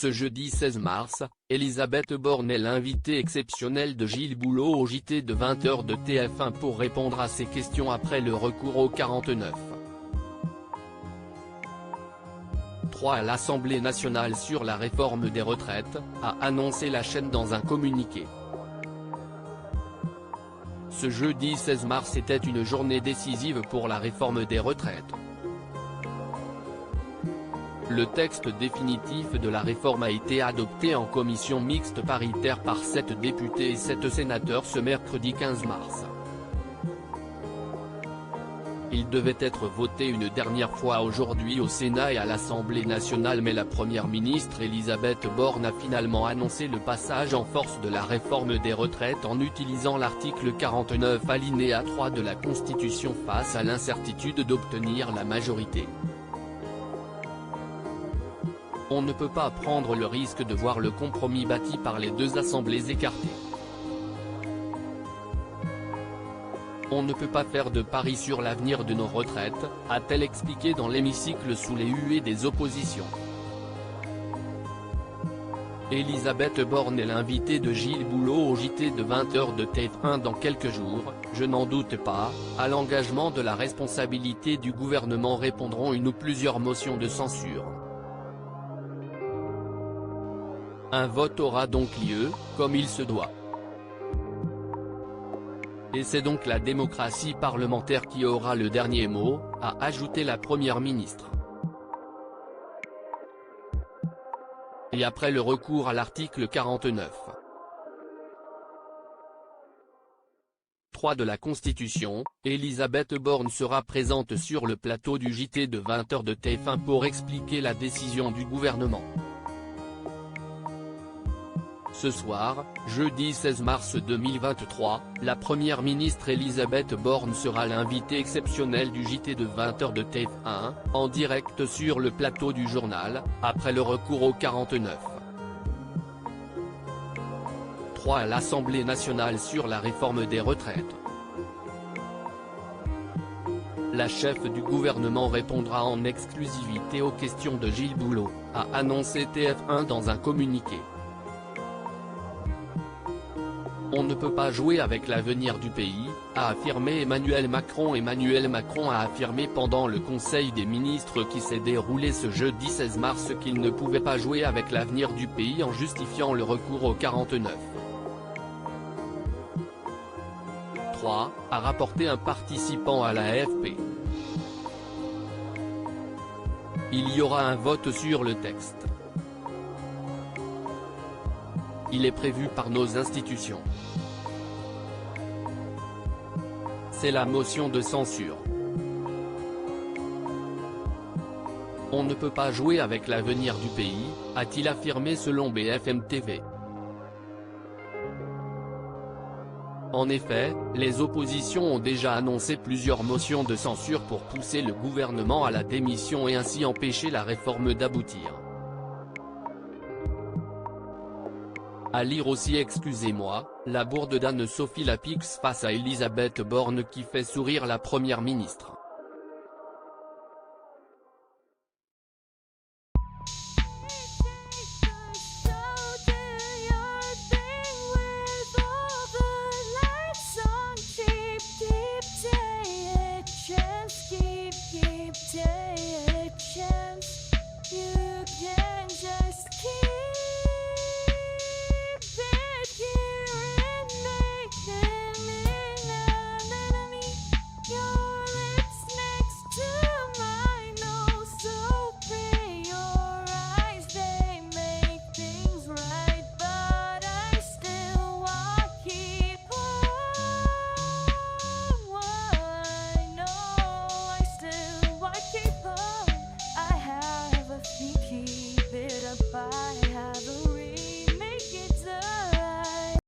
Ce jeudi 16 mars, Elisabeth Borne est l'invitée exceptionnelle de Gilles Boulot au JT de 20h de TF1 pour répondre à ses questions après le recours au 49.3 à l'Assemblée nationale sur la réforme des retraites, a annoncé la chaîne dans un communiqué. Ce jeudi 16 mars était une journée décisive pour la réforme des retraites. Le texte définitif de la réforme a été adopté en commission mixte paritaire par 7 députés et 7 sénateurs ce mercredi 15 mars. Il devait être voté une dernière fois aujourd'hui au Sénat et à l'Assemblée nationale, mais la première ministre Elisabeth Borne a finalement annoncé le passage en force de la réforme des retraites en utilisant l'article 49 alinéa 3 de la Constitution face à l'incertitude d'obtenir la majorité. On ne peut pas prendre le risque de voir le compromis bâti par les deux assemblées écarté. On ne peut pas faire de pari sur l'avenir de nos retraites, a-t-elle expliqué dans l'hémicycle sous les huées des oppositions. Elisabeth Borne est l'invitée de Gilles Boulot au JT de 20h de TF1 dans quelques jours. Je n'en doute pas, à l'engagement de la responsabilité du gouvernement répondront une ou plusieurs motions de censure. Un vote aura donc lieu, comme il se doit. Et c'est donc la démocratie parlementaire qui aura le dernier mot, a ajouté la première ministre. Et après le recours à l'article 49.3 de la Constitution, Elisabeth Borne sera présente sur le plateau du JT de 20h de TF1 pour expliquer la décision du gouvernement. Ce soir, jeudi 16 mars 2023, la première ministre Elisabeth Borne sera l'invitée exceptionnelle du JT de 20h de TF1, en direct sur le plateau du journal, après le recours au 49.3 à l'Assemblée nationale sur la réforme des retraites. La chef du gouvernement répondra en exclusivité aux questions de Gilles Boulot, a annoncé TF1 dans un communiqué. On ne peut pas jouer avec l'avenir du pays, a affirmé Emmanuel Macron. Emmanuel Macron a affirmé pendant le Conseil des ministres qui s'est déroulé ce jeudi 16 mars qu'il ne pouvait pas jouer avec l'avenir du pays en justifiant le recours au 49.3, a rapporté un participant à la AFP. Il y aura un vote sur le texte. Il est prévu par nos institutions. C'est la motion de censure. On ne peut pas jouer avec l'avenir du pays, a-t-il affirmé selon BFM TV. En effet, les oppositions ont déjà annoncé plusieurs motions de censure pour pousser le gouvernement à la démission et ainsi empêcher la réforme d'aboutir. À lire aussi excusez-moi, la bourde d'Anne-Sophie Lapix face à Elisabeth Borne qui fait sourire la première ministre.